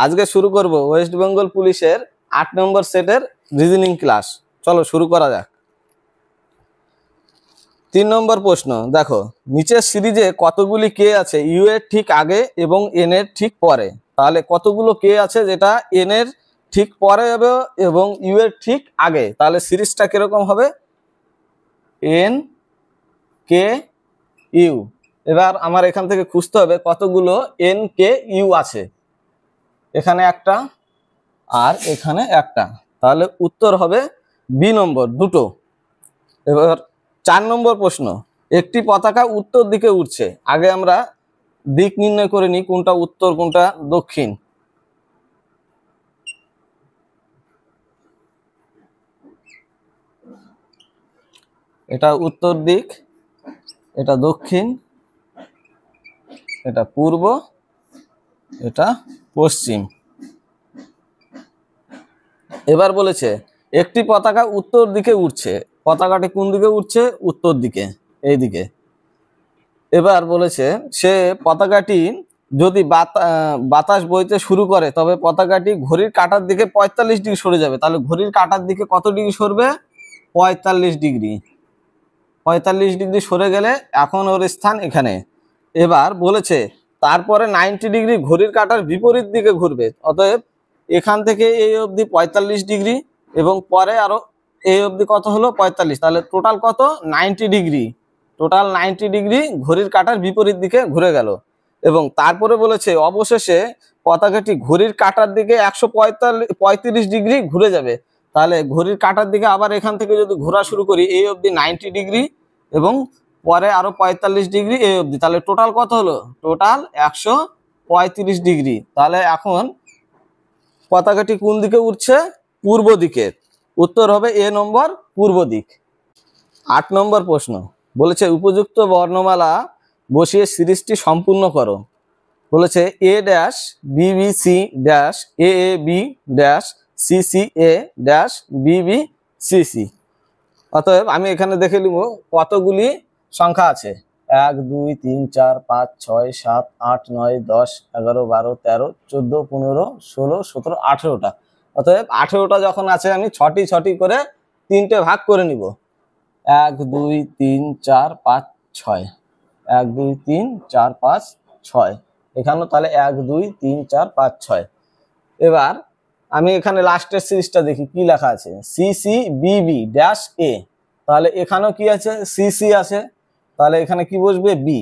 আজকে শুরু করব ওয়েস্ট বেঙ্গল পুলিশের 8 নম্বর সেটের রিজনিং ক্লাস। চলো শুরু করা যাক। 3 নম্বর প্রশ্ন দেখো, নিচের সিরিজে কতগুলি কে আছে ইউ এর ঠিক আগে এবং এন এর ঠিক পরে? তাহলে কতগুলো কে আছে যেটা এন এর ঠিক পরে হবে এবং ইউ এর ঠিক আগে, তাহলে সিরিজটা কিরকম হবে? N K U. এবার আমার এখান থেকে খুঁজতে হবে কতগুলো এন কে ইউ আছে। এখানে একটা আর এখানে একটা, তাহলে উত্তর হবে বি নম্বর, দুটো। এবার 4 নম্বর প্রশ্ন, একটি পতাকা উত্তর দিকে উঠছে। আগে আমরা দিক নির্ণয় করে নিই, কোনটা উত্তর কোনটা দক্ষিণ। এটা উত্তর দিক, এটা দক্ষিণ, এটা পূর্ব, এটা পশ্চিম। এবার বলেছে একটি পতাকা উত্তর দিকে উঠছে। পতাকাটি কোন দিকে উঠছে? উত্তর দিকে, এই দিকে। এবার বলেছে সে পতাকাটি যদি বাতাস বইতে শুরু করে তবে পতাকাটি ঘড়ির কাঁটার দিকে 45 ডিগ্রি সরে যাবে। তাহলে ঘড়ির কাঁটার দিকে কত ডিগ্রি সরবে? 45 ডিগ্রি। 45 ডিগ্রি সরে গেলে এখন ওর স্থান এখানে। এবার বলেছে তারপরে 90 ডিগ্রি ঘড়ির কাঁটার বিপরীত দিকে ঘুরবে। অতএব এখান থেকে এই অবধি 45 ডিগ্রি এবং পরে আরো এই অবধি কত হলো? 45। তাহলে টোটাল কত? 90 ডিগ্রি। টোটাল 90 ডিগ্রি ঘড়ির কাঁটার বিপরীত দিকে ঘুরে গেল। এবং তারপরে বলেছে অবশেষে পতাকাটি ঘড়ির কাঁটার দিকে 135 ডিগ্রি ঘুরে যাবে। তাহলে ঘড়ির কাঁটার দিকে আবার এখান থেকে যদি ঘোরা শুরু করি এই অবধি 90 ডিগ্রি এবং পরে আরো 45 ডিগ্রি এই অবধি, তাহলে টোটাল কত হলো? Total 135 degree. তাহলে এখন পতাকাটি কোন দিকে উঠছে? পূর্ব দিকে। উত্তর হবে এ নম্বর, পূর্ব দিক। 8 নম্বর প্রশ্ন বলেছে উপযুক্ত বর্ণমালা বসিয়ে সিরিজটি সম্পূর্ণ করো। বলেছে A dash B B C dash A A B dash C C A dash B B C C. অতএব আমি এখানে দেখে নিব কতগুলি সংখ্যা আছে। 1 2 3 4 5 6 7 8 9 10 11 12 13 14 15 16 17 18টা। অতএব 18টা যখন আছে আমি 6টি করে 3টে ভাগ করে নিব। 1 2 3 4 5 6, 1 2 3 4 5 6। এখানেও তাহলে 1 2 3 4 5 6। এবার আমি এখানে লাস্টের সিরিজটা দেখি কি লেখা আছে, C C B B dash A. তাহলে এখানেও কি আছে? সি সি আছে, তাহলে এখানে কি বসবে? বি।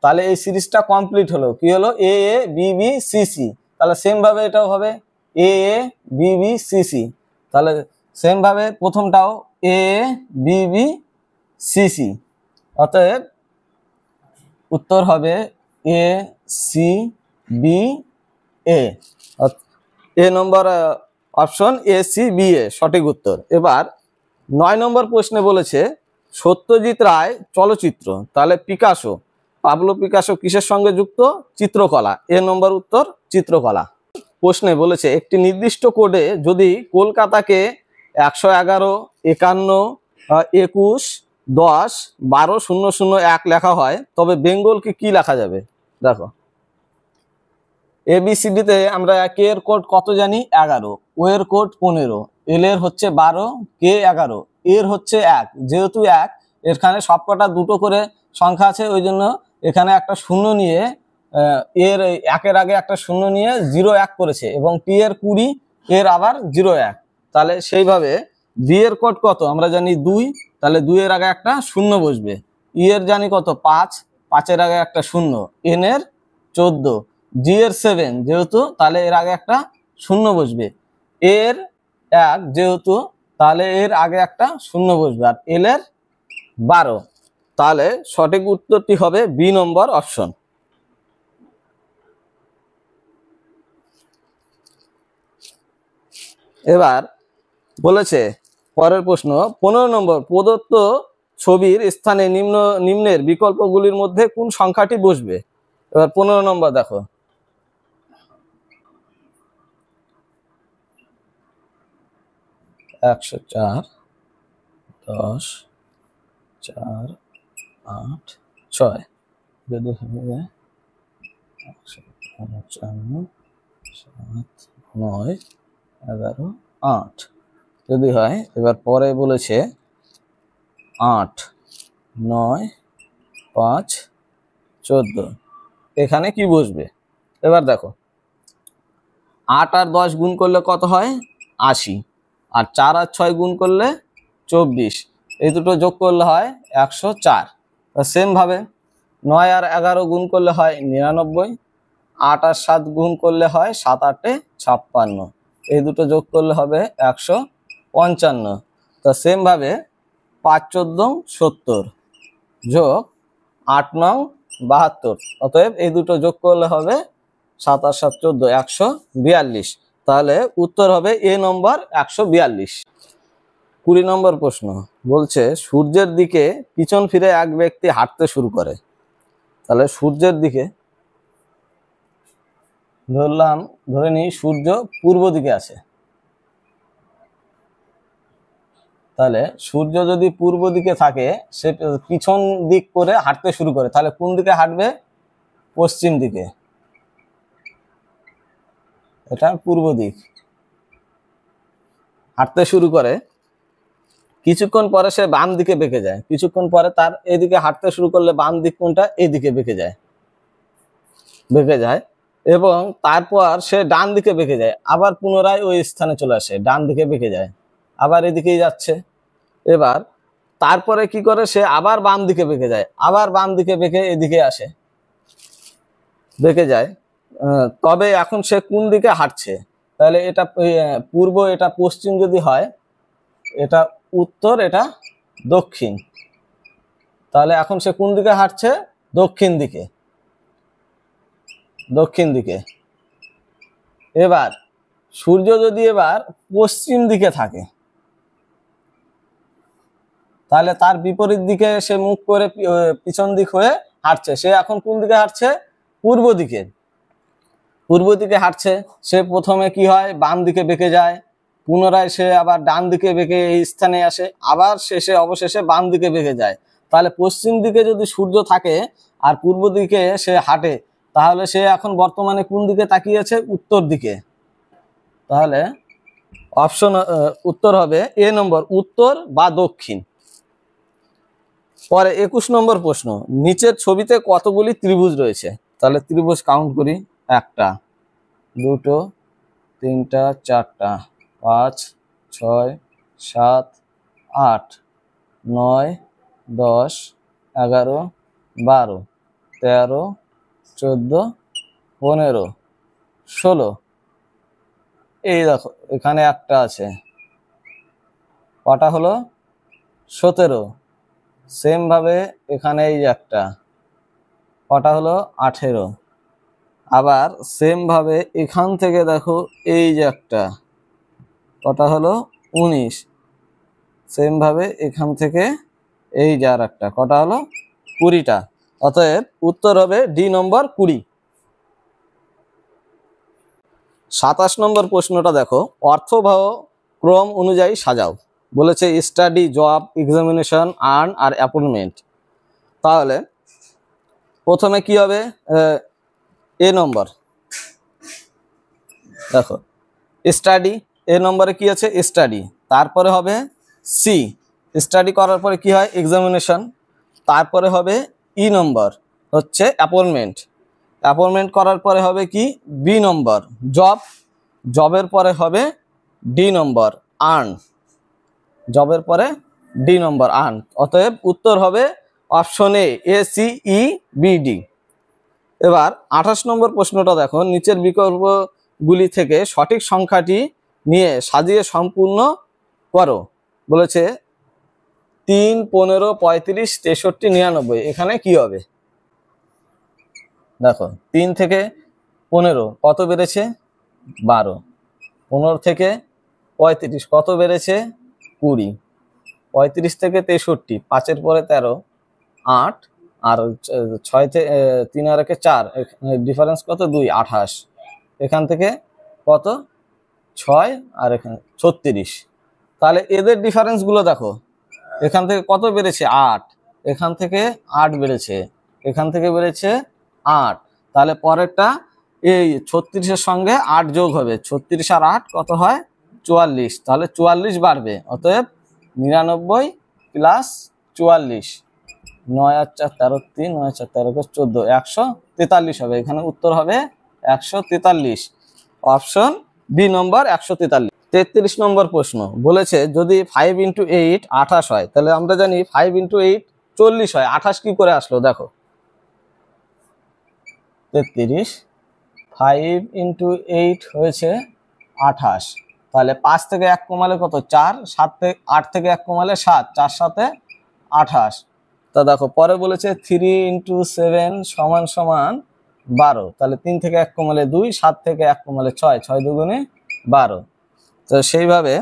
তাহলে এই সিরিজটা কমপ্লিট হলো। কি হলো? A A B B C C. তাহলে সেম ভাবে এটাও হবে A A B B C C. তাহলে সেম ভাবে প্রথমটাও A A B B C C. অতএব উত্তর হবে A C B A. A number option A C B A সঠিক উত্তর। এবার 9 নম্বর প্রশ্নে বলেছে সত্যজিৎ রায় চলচ্চিত্র। তাহলে পিকাসো, পাবলো পিকাসো কিসের সঙ্গে যুক্ত? চিত্রকলা। এ নম্বর উত্তর চিত্রকলা। প্রশ্নে বলেছে একটি নির্দিষ্ট কোডে যদি কলকাতাকে 111 51 21 10 12 001 লেখা হয় তবে বেঙ্গলকে কি লেখা যাবে? দেখো এবিসিডিতে আমরা কে এর কোড কত জানি? 11, ও এর কোড 15, এল এর হচ্ছে 12, কে 11, এর হচ্ছে 1। যেহেতু 1 এখানে সবকটা দুটো করে সংখ্যা আছে, ওই জন্য এখানে একটা শূন্য নিয়ে এর 1-এর আগে একটা শূন্য নিয়ে 01 করেছে এবং টি এর 20, এর আবার 01। তাহলে সেইভাবে বি এর কোড কত? আমরা জানি 2, তাহলে 2 এর আগে একটা শূন্য বসবে। ই এর জানি কত? 5, 5-এর আগে একটা শূন্য। এন এর 14, জি এর 7 যেহেতু, তাহলে এর আগে একটা শূন্য বসবে। এর 1 যেহেতু, তাহলে এর আগে একটা শূন্য বসবে। আর এল এর 12। তাহলে সঠিক উত্তরটি হবে বি নম্বর অপশন। এবার বলেছে পরের প্রশ্ন 15 নম্বর, প্রদত্ত ছবির স্থানে নিম্নের বিকল্পগুলির মধ্যে কোন সংখ্যাটি বসবে? এবার 15 নম্বর দেখো, 104 10 4 8 6 যদি হবে 155 7, 9, 11, 8 যদি হয়, এবার পরে বলেছে 8, 9, 5, 14, এখানে কি বসবে? এবার দেখো 8 আর 10 গুণ করলে কত হয়? 80, আর 4 আর 6 গুণ করলে 24, এই দুটো যোগ করলে হয় 104। সেম ভাবে 9 আর 11 গুণ করলে হয় 99, 8 আর 7 গুণ করলে হয় 7 8 56, এই দুটো যোগ করলে হবে 155। তো সেম ভাবে 5 14 70 যোগ 8 9 72, অতএব এই দুটো যোগ করলে হবে 7 আর 7 14, 142। তাহলে উত্তর হবে এ নম্বর 142। 20 নম্বর প্রশ্ন বলছে সূর্যের দিকে পিছন ফিরে এক ব্যক্তি হাঁটতে শুরু করে। তাহলে সূর্যের দিকে ধরে নিই সূর্য পূর্ব দিকে আছে। তাহলে সূর্য যদি পূর্ব দিকে থাকে, সে পিছন দিক করে হাঁটতে শুরু করে, তাহলে কোন দিকে হাঁটবে? পশ্চিম দিকে। এটা পূর্ব দিক। হাঁটতে শুরু করে, কিছুক্ষণ পরে সে বাম দিকে বেঁকে যায়। কিছুক্ষণ পরে তার এদিকে হাঁটতে শুরু করলে বাম দিক কোনটা? এদিকে বেঁকে যায় এবং তারপর সে ডান দিকে বেঁকে যায়, আবার পুনরায় ওই স্থানে চলে আসে, ডান দিকে বেঁকে যায়, আবার এদিকেই যাচ্ছে। এবার তারপরে কি করে? সে আবার বাম দিকে বেঁকে যায়, আবার বাম দিকে বেঁকে এদিকে আসে, বেঁকে যায়। তবে এখন সে কোন দিকে হাঁটছে? তাহলে এটা পূর্ব, এটা পশ্চিম যদি হয়, এটা উত্তর, এটা দক্ষিণ। তাহলে এখন সে কোন দিকে হাঁটছে? দক্ষিণ দিকে। এবার সূর্য যদি এবার পশ্চিম দিকে থাকে, তাহলে তার বিপরীত দিকে সে মুখ করে পিছন দিক হয়ে হাঁটছে। সে এখন কোন দিকে হাঁটছে? পূর্ব দিকে হাঁটছে। সে প্রথমে কি হয়? বাম দিকে বেঁকে যায়, পুনরায় সে আবার ডান দিকে বেঁকে এই স্থানে আসে, আবার অবশেষে বাম দিকে বেঁকে যায়। তাহলে পশ্চিম দিকে যদি সূর্য থাকে আর পূর্ব দিকে সে হাঁটে, তাহলে সে এখন বর্তমানে কোন দিকে তাকিয়েছে? উত্তর দিকে। তাহলে অপশন উত্তর হবে এ নম্বর, উত্তর বা দক্ষিণ। পরে 21 নম্বর প্রশ্ন, নিচের ছবিতে কতগুলি ত্রিভুজ রয়েছে? তাহলে ত্রিভুজ কাউন্ট করি, 1টা 2টো 3টা 4টা 5 6 7 8 9 10 11 12 13 14 15 16। এই দেখো এখানে একটা আছে, কটা হলো? 17। সেম ভাবে এখানে এই একটা, কটা হলো? 18। আবার সেম ভাবে এখান থেকে দেখো এই যে একটা, কটা হলো? 19। সেম ভাবে এখান থেকে এই যে আর একটা, কটা হলো? 20টা। অতএব উত্তর হবে ডি নম্বর, 20। 27 নম্বর প্রশ্নটা দেখো, অর্থবহ ক্রম অনুযায়ী সাজাও। বলেছে স্টাডি, জব, এক্সামিনেশন, আর্ন আর অ্যাপয়েন্টমেন্ট। তাহলে প্রথমে কি হবে? এ নম্বর দেখো, স্টাডি, এ নম্বরে কি আছে? স্টাডি। তারপরে হবে সি, স্টাডি করার পরে কি হয়? এক্সামিনেশন। তারপরে হবে ই নম্বর, হচ্ছে অ্যাপয়েন্টমেন্ট। অ্যাপয়েন্টমেন্ট করার পরে হবে কি? বি নম্বর, জব। জবের পরে হবে ডি নম্বর, আর্ন। জবের পরে ডি নম্বর, আর্ন। অতএব উত্তর হবে option A C E B D. এবার 28 নম্বর প্রশ্নটা দেখো, নিচের বিকল্পগুলি থেকে সঠিক সংখ্যাটি নিয়ে সাজিয়ে সম্পূর্ণ করো। বলেছে 3 15 35 63 99, এখানে কি হবে? দেখো 3 থেকে 15 কত বেড়েছে? 12। 15 থেকে 35 কত বেড়েছে? 20। 35 থেকে 63, 5-এর পরে 13, 8, আর 6 থেকে 3 আর 1 4, ডিফারেন্স কত? 2, 28। এখান থেকে কত? 6 আর এখানে 36। তাহলে এদের ডিফারেন্স গুলো দেখো, এখান থেকে কত বেড়েছে? 8। এখান থেকে 8 বেড়েছে, এখান থেকে বেড়েছে 8। তাহলে পরেরটা এই 36-এর সঙ্গে 8 যোগ হবে, 36 আর 8 কত হয় 44, তাহলে 44 বাড়বে, অতএব 99 প্লাস 44, 9 আর 4 13, 3 9 4 13 14, 143 হবে। এখানে উত্তর হবে 143, অপশন বি নম্বর 143। 33 নম্বর প্রশ্ন বলেছে যদি 5 × 8 28 হয়, তাহলে আমরা জানি 5 × 8 40 হয়, 28 কি করে আসলো দেখো। 33, 5 × 8 হয়েছে 28, তাহলে 5 থেকে 1 কমালে কত 4, 7 থেকে 8 থেকে 1 কমালে 7, 4 7 28। তা দেখো পরে বলেছে 3 × 7 = 12, তাহলে 3 থেকে 1 কমালে 2, 7 থেকে 1 কমালে 6, 6 2 12। তো সেইভাবে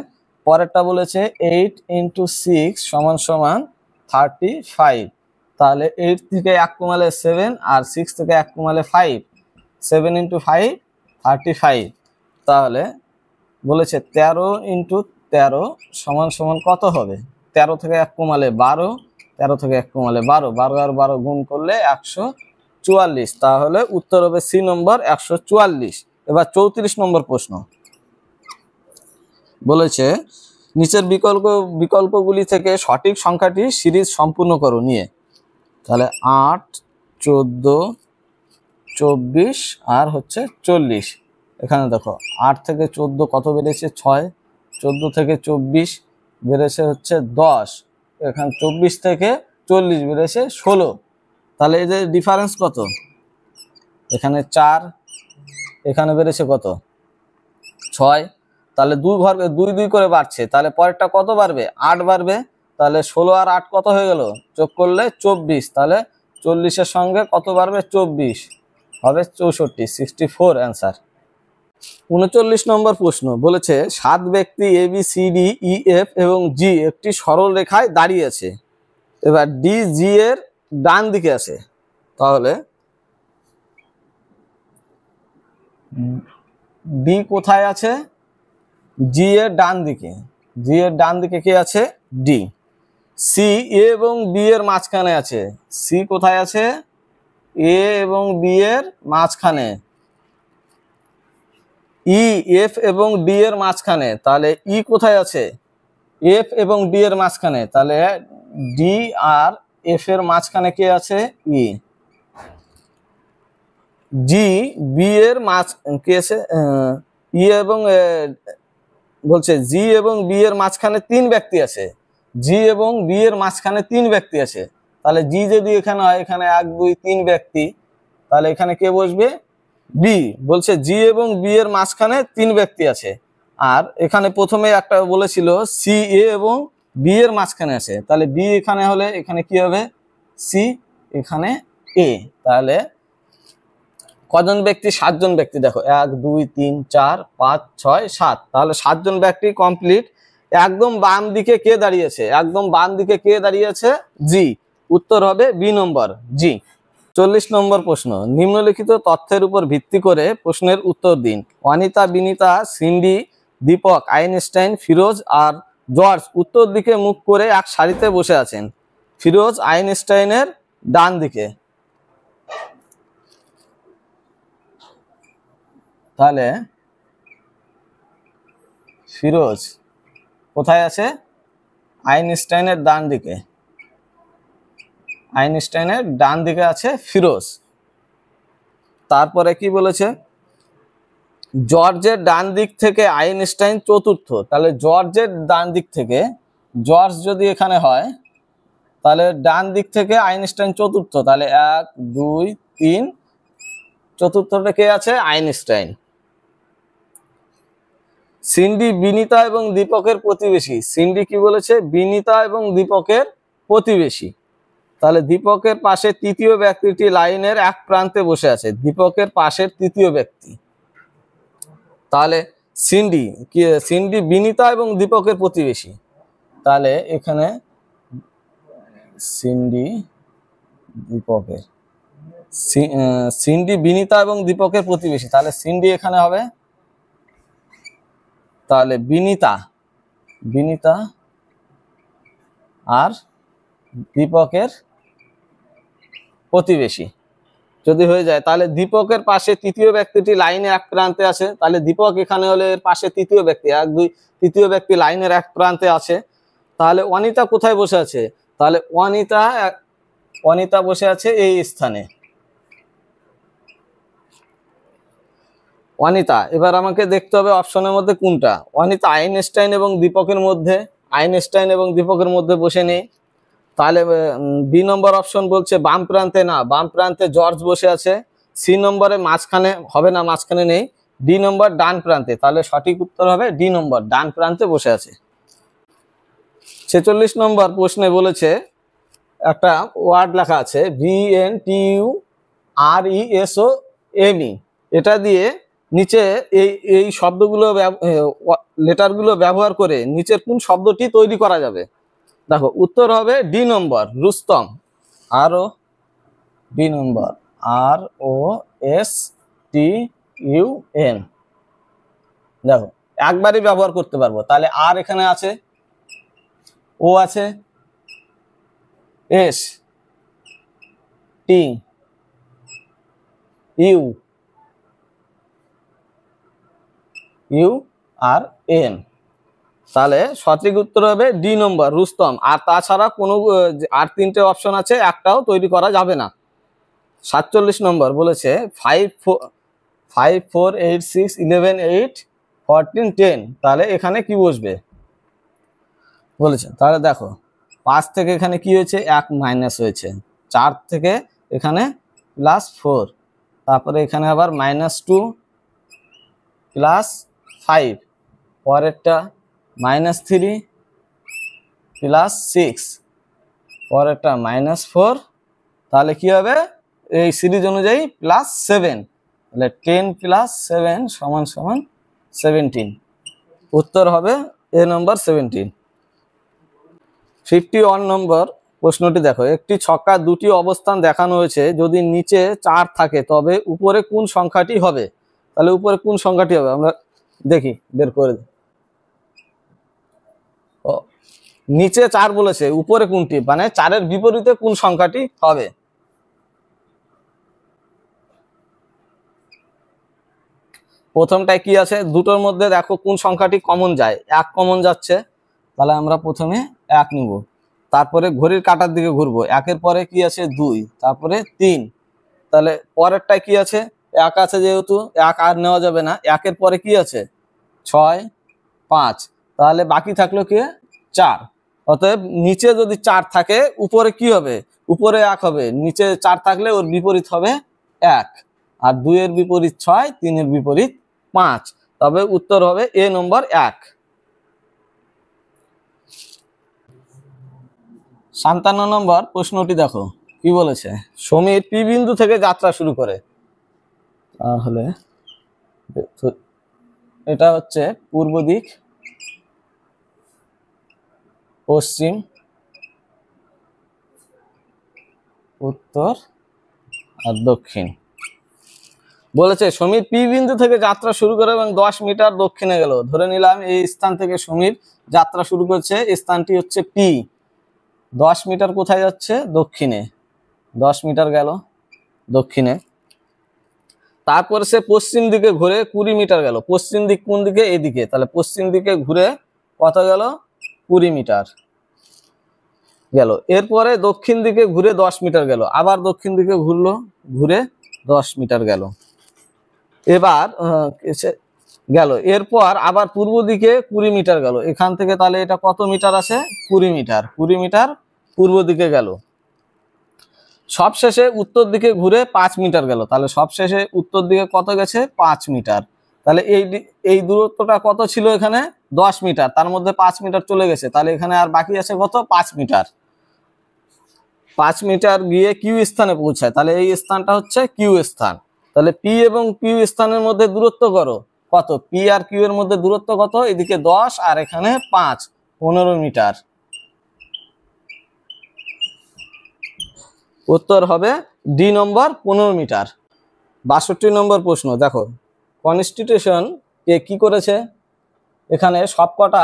পরেরটা বলেছে 8 × 6 = 35, তাহলে 8 থেকে 1 কমালে 7 আর 6 থেকে 1 কমালে 5, 7 × 5 35, তাহলে বলেছে 13 × 13 = কত হবে, 13 থেকে 1 কমালে 12, 13 থেকে 1 কমালে 12, 12 আর 12 গুণ করলে 144, তাহলে উত্তর হবে সি নম্বর 144। এবার 34 নম্বর প্রশ্ন বলেছে নিচের বিকল্পগুলি থেকে সঠিক সংখ্যাটি সিরিজ সম্পূর্ণ করো নিয়ে, তাহলে 8 14 24 আর হচ্ছে 40। এখানে দেখো 8 থেকে 14 কত বেড়েছে 6, 14 থেকে 24 বেড়েছে হচ্ছে 10, এখানে 24 থেকে 40 বেড়েছে 16, তাহলে এই যে ডিফারেন্স কত, এখানে 4, এখানে বেড়েছে কত 6, তাহলে 2 ঘর 2 2 করে বাড়ছে, তাহলে পরেরটা কত বাড়বে 8 বাড়বে, তাহলে 16 আর 8 কত হয়ে গেল যোগ করলে 24, তাহলে 40-এর সঙ্গে কত বাড়বে 24 হবে 64, 64 অ্যান্সার। 39 নম্বর প্রশ্ন বলেছে 7 ব্যক্তি A B C D E F এবং জি একটি সরল রেখায় দাঁড়িয়ে আছে, এবার ডি জি এর ডান দিকে আছে, তাহলে ডি কোথায় আছে, জি এর ডান দিকে, জি এর ডান দিকে কে আছে ডি। সি এ এবং বি এর মাঝখানে আছে, সি কোথায় আছে এ এবং বি এর মাঝখানে, ই এফ এবং ডি এর মাঝখানে, তাহলে ই কোথায় আছে এফ এবং ডি এর মাঝখানে, তাহলে ডি আর এফ এর মাঝখানে কে আছে ই। জি বি এর মাঝ কে আছে ই এবং বলছে জি এবং বি এর মাঝখানে 3 ব্যক্তি আছে, জি এবং বি এর মাঝখানে 3 ব্যক্তি আছে, তাহলে জি যদি এখানে হয় এখানে 1 2 3 ব্যক্তি, তাহলে এখানে কে বসবে বি। বলছে জি এবং বি এর মাঝখানে 3 ব্যক্তি আছে, আর এখানে প্রথমে একটা বলেছিল সি এ এবং বি এর মাঝখানে আছে, তাহলে বি এখানে হলে এখানে কি হবে সি, এখানে এ, তাহলে কজন ব্যক্তি 7 জন ব্যক্তি, দেখো 1 2 3 4 5 6 7, তাহলে 7 জন ব্যক্তি কমপ্লিট। একদম বাম দিকে কে দাঁড়িয়েছে, একদম বাম দিকে কে দাঁড়িয়েছে জি, উত্তর হবে বি নম্বর জি। 40 নম্বর প্রশ্ন নিম্নলিখিত তথ্যের উপর ভিত্তি করে প্রশ্নের উত্তর দিন। অনিতা বিনিতা সিন্ডি দীপক আইনস্টাইন ফিরোজ আর জর্জ উত্তর দিকে মুখ করে এক সারিতে বসে আছেন, ফিরোজ আইনস্টাইনের ডান দিকে, তাহলে ফিরোজ কোথায় আছে আইনস্টাইনের ডান দিকে, আইনস্টাইনের ডান দিকে আছে ফিরোজ। তারপরে কি বলেছে জর্জের ডান দিক থেকে আইনস্টাইন চতুর্থ, তাহলে জর্জের ডান দিক থেকে, জর্জ যদি এখানে হয় তাহলে ডান দিক থেকে আইনস্টাইন চতুর্থ, তাহলে 1 2 3 চতুর্থটা কে আছে আইনস্টাইন। সিন্ডি বিনিতা এবং দীপকের প্রতিবেশী, সিন্ডি কি বলেছে বিনিতা এবং দীপকের প্রতিবেশী, তাহলে দীপকের পাশে তৃতীয় ব্যক্তিটি লাইনের এক প্রান্তে বসে আছে, দীপকের পাশের তৃতীয় ব্যক্তি, তাহলে সিন্ডি কি, সিন্ডি বিনিতা এবং দীপকের প্রতিবেশী, তাহলে এখানে সিন্ডি দীপকের সিন্ডি বিনিতা এবং দীপকের প্রতিবেশী, তাহলে সিন্ডি এখানে হবে, তাহলে বিনিতা, বিনিতা আর দীপকের প্রতিবেশী, যদি হয়ে যায় তাহলে দীপকের পাশে তৃতীয় ব্যক্তিটি লাইনে এক প্রান্তে আছে, তাহলে দীপক এখানে হলে এর পাশে তৃতীয় ব্যক্তি, এক দুই তৃতীয় ব্যক্তি লাইনের এক প্রান্তে আছে। তাহলে অনিতা কোথায় বসে আছে? তাহলে অনিতা বসে আছে এই স্থানে। অনিতা, এবার আমাকে দেখতে হবে অপশনের মধ্যে কোনটা। অনিতা আইনস্টাইন এবং দীপকের মধ্যে, আইনস্টাইন এবং দীপকের মধ্যে বসে নেই। তাহলে বি নম্বর অপশন বলছে বাম প্রান্তে, না, বাম প্রান্তে জর্জ বসে আছে। সি নম্বরে মাঝখানে হবে না, মাঝখানে নেই। ডি নম্বর ডান প্রান্তে, তাহলে সঠিক উত্তর হবে ডি নম্বর, ডান প্রান্তে বসে আছে। 46 নম্বর প্রশ্নে বলেছে একটা ওয়ার্ড লেখা আছে VNTURESOME, এটা দিয়ে নিচে এই শব্দগুলো লেটারগুলো ব্যবহার করে নিচের কোন শব্দটি তৈরি করা যাবে? দেখো উত্তর হবে ডি নম্বর, রুস্তম। ডি নম্বর ROSTUM। দেখো একবারই ব্যবহার করতে পারবো। তাহলে আর এখানে আছে, ও আছে, STUM। তাহলে সঠিক উত্তর হবে ডি নম্বর, রুস্তম। আর তাছাড়া কোনো আর তিনটে অপশন আছে, একটাও তৈরি করা যাবে না। 47 নম্বর বলেছে 5 4 8 6 11 8 14 10, তাহলে এখানে কি বসবে বলেছে। তাহলে দেখো 5 থেকে এখানে কি হয়েছে, 1 মাইনাস হয়েছে। 4 থেকে এখানে +4, তারপরে এখানে আবার -2 +5, পরেরটা -3 +6, পরেরটা -4, তাহলে কি হবে এই সিরিজ অনুযায়ী +7, তাহলে 10 + 7 = 17। উত্তর হবে এ নম্বর 17। 51 নম্বর প্রশ্নটি দেখো, একটি ছক্কা দুটি অবস্থান দেখানো হয়েছে, যদি নিচে 4 থাকে তবে উপরে কোন সংখ্যাটি হবে? তাহলে উপরে কোন সংখ্যাটি হবে আমরা দেখি, বের করে দিই। নিচে 4 বলেছে, উপরে কোনটি, মানে 4-এর বিপরীতে কোন সংখ্যাটি হবে? প্রথমটায় কি আছে, দুটোর মধ্যে দেখো কোন সংখ্যাটি কমন যায়, 1 কমন যাচ্ছে, তাহলে আমরা প্রথমে 1 নিব। তারপরে ঘড়ির কাঁটার দিকে ঘুরবো, 1-এর পরে কি আছে 2, তারপরে 3, তাহলে পরেরটায় কি আছে 1 আছে, যেহেতু 1 আর নেওয়া যাবে না। 1-এর পরে কি আছে 6 5, তাহলে বাকি থাকলো কি 4। অতএব নিচে যদি 4 থাকে উপরে কি হবে, উপরে 1 হবে, নিচে 4 থাকলে ওর বিপরীত হবে 1, আর 2-এর বিপরীত 6, 3-এর বিপরীত 5, তবে উত্তর হবে এ নম্বর 1। 57 নম্বর প্রশ্নটি দেখো কি বলেছে, সমীর পি বিন্দু থেকে যাত্রা শুরু করে। তাহলে এটা হচ্ছে পূর্ব দিক, পশ্চিম, উত্তর আর দক্ষিণ। বলেছে সমীর পি বিন্দু থেকে যাত্রা শুরু করে এবং 10 মিটার দক্ষিণে গেল। ধরে নিলাম এই স্থান থেকে সমীর যাত্রা শুরু করছে, স্থানটি হচ্ছে পি। 10 মিটার কোথায় যাচ্ছে, দক্ষিণে, 10 মিটার গেল দক্ষিণে। তারপর সে পশ্চিম দিকে ঘুরে 20 মিটার গেল। পশ্চিম দিক কোন দিকে, এদিকে, তাহলে পশ্চিম দিকে ঘুরে কত গেল, 20 মিটার গেল। এরপরে দক্ষিণ দিকে ঘুরে 10 মিটার গেল, আবার দক্ষিণ দিকে ঘুরলো, ঘুরে 10 মিটার গেল। এবার গেল, এরপর আবার পূর্ব দিকে 20 মিটার গেল এখান থেকে, তাহলে এটা কত মিটার আছে, 20 মিটার। 20 মিটার পূর্ব দিকে গেল। সবশেষে উত্তর দিকে ঘুরে 5 মিটার গেল, তাহলে সবশেষে উত্তর দিকে কত গেছে, 5 মিটার। তাহলে এই দূরত্বটা কত ছিল, এখানে 10 মিটার, তার মধ্যে 5 মিটার চলে গেছে, তাহলে এখানে আর বাকি আছে কত, 5 মিটার। 5 মিটার গিয়ে কিউ স্থানে পৌঁছায়, তাহলে এই স্থানটা হচ্ছে কিউ স্থান। তাহলে পি এবং কিউ স্থানের মধ্যে দূরত্ব করো কত, পি আর কিউ এর মধ্যে দূরত্ব কত, এদিকে 10 আর এখানে 5, 15 মিটার। উত্তর হবে ডি নম্বর, 15 মিটার। 62 নম্বর প্রশ্ন দেখো, কনস্টিটিউশন কে কি করেছে, এখানে সবকটা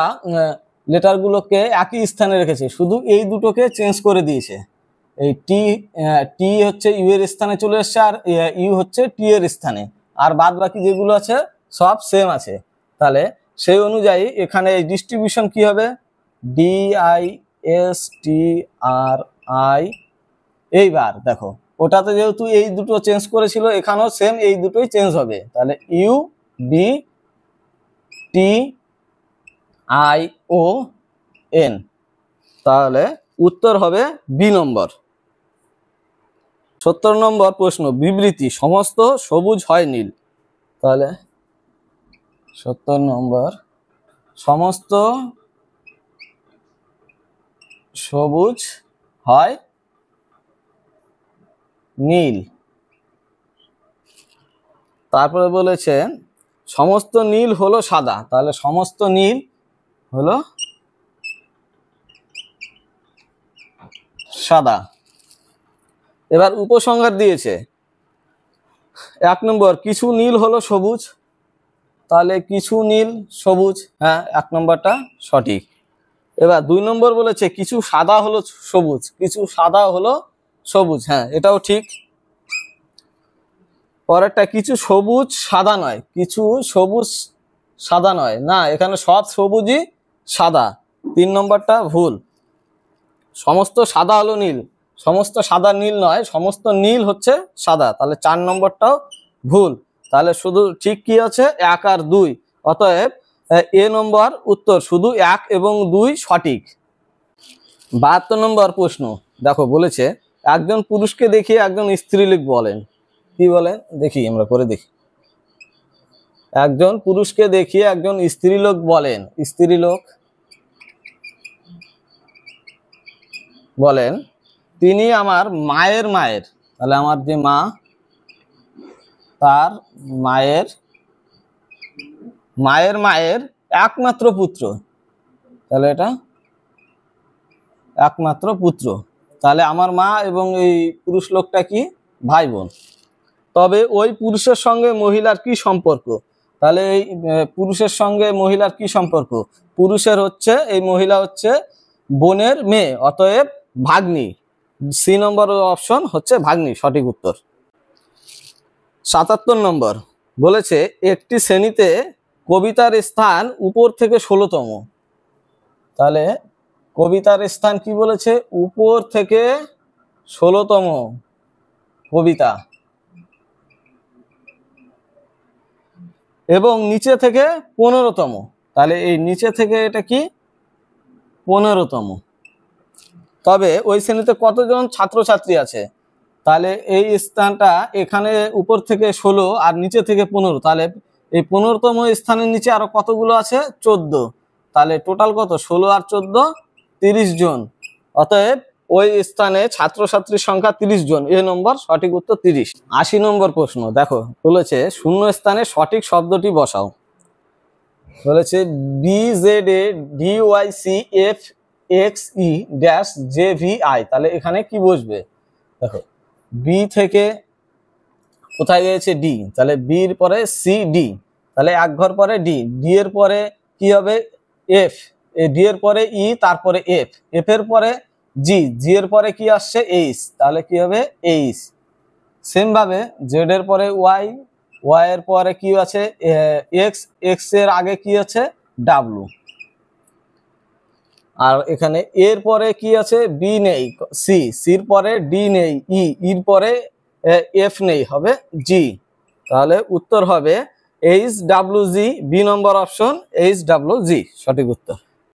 লেটারগুলোকে একই স্থানে রেখেছে, শুধু এই দুটোকে চেঞ্জ করে দিয়েছে। এই টি টি হচ্ছে ইউ এর স্থানে চলে এসছে, আর ইউ হচ্ছে টি এর স্থানে, আর বাদ বাকি যেগুলো আছে সব সেম আছে। তাহলে সেই অনুযায়ী এখানে এই ডিস্ট্রিবিউশন কি হবে, DISTRI। এইবার দেখো ওটাতে যেহেতু এই দুটো চেঞ্জ করেছিল, এখানেও সেম এই দুটোই চেঞ্জ হবে। তাহলে UBTION, তাহলে উত্তর হবে বি নম্বর। 70 নম্বর প্রশ্ন, বিবৃতি সমস্ত সবুজ হয় নীল। তাহলে 70 নম্বর, সমস্ত সবুজ হয় নীল। তারপরে বলেছে সমস্ত নীল হলো সাদা। তাহলে সমস্ত নীল হলো সাদা। এবার উপসংহার দিয়েছে 1 নম্বর, কিছু নীল হলো সবুজ। তাহলে কিছু নীল সবুজ, হ্যাঁ 1 নম্বরটা সঠিক। এবার 2 নম্বর বলেছে কিছু সাদা হলো সবুজ, কিছু সাদা হলো সবুজ, হ্যাঁ এটাও ঠিক। পরেরটা কিছু সবুজ সাদা নয়, কিছু সবুজ সাদা নয়, না এখানে সব সবুজই সাদা, 3 নম্বরটা ভুল। সমস্ত সাদা হলো নীল, সমস্ত সাদা নীল নয়, সমস্ত নীল হচ্ছে সাদা, তাহলে 4 নম্বরটাও ভুল। তাহলে শুধু ঠিক কি আছে, 1 আর 2, অতএব এ নম্বর উত্তর শুধু 1 এবং 2 সঠিক। 72 নম্বর প্রশ্ন, দেখো বলেছে একজন পুরুষকে দেখিয়ে একজন স্ত্রীলোক বলেন। কি বলেন দেখি, আমরা করে দেখি। একজন পুরুষকে দেখিয়ে একজন স্ত্রীলোক বলেন, স্ত্রীলোক বলেন তিনি আমার মায়ের মায়ের, তাহলে আমার যে মা তার মায়ের মায়ের মায়ের একমাত্র পুত্র। তাহলে এটা একমাত্র পুত্র, তাহলে আমার মা এবং এই পুরুষ লোকটা কি ভাই বোন। তবে ওই পুরুষের সঙ্গে মহিলার কি সম্পর্ক, তাহলে এই পুরুষের সঙ্গে মহিলার কি সম্পর্ক, পুরুষের হচ্ছে এই মহিলা হচ্ছে বোনের মেয়ে, অতএব ভাগ্নি। সি নম্বর অপশন হচ্ছে ভাগ্নি, সঠিক উত্তর। 77 নম্বর বলেছে একটি শ্রেণীতে কবিতার স্থান উপর থেকে 16তম। তাহলে কবিতার স্থান কি বলেছে, উপর থেকে 16তম কবিতা, এবং নিচে থেকে 15তম। তাহলে এই নিচে থেকে এটা কি 15তম। তবে ওই শ্রেণীতে কতজন ছাত্রছাত্রী আছে, তাহলে এই স্থানটা এখানে উপর থেকে 16 আর নিচে থেকে 15, তাহলে এই 15তম স্থানের নিচে আরো কতগুলো আছে, 14। তাহলে টোটাল কত, 16 আর 14 30 জন। অতএব ওই স্থানে ছাত্রছাত্রীর সংখ্যা 30 জন, এ নম্বর সঠিক উত্তর 30। 80 নম্বর প্রশ্ন, দেখো বলেছে শূন্য স্থানে সঠিক শব্দটি বসাও। বলেছে BZDYCFXE-JVI, তাহলে এখানে কি বসবে, দেখো বি থেকে কোথায় গিয়েছে ডি, তাহলে বির পরে সি ডি, তাহলে এক ঘর পরে ডি, ডি এর পরে কি হবে এফ, ডি এর পরে ই, তারপরে এফ, এফ এর পরে জি, জি এর পরে কি আসছে এইচ, তাহলে কি হবে এইচ। সেম ভাবে জেড এর পরে ওয়াই, ওয়াই এর পরে কি আছে এক্স, এক্স এর আগে কি আছে ডাব্লু, আর এখানে এর পরে কি আছে বি নেই, সি, সির পরে ডি নেই, ই, ইর পরে এফ নেই, হবে জি। তাহলে উত্তর হবে HWG, বি নম্বর অপশন HWG সঠিক উত্তর।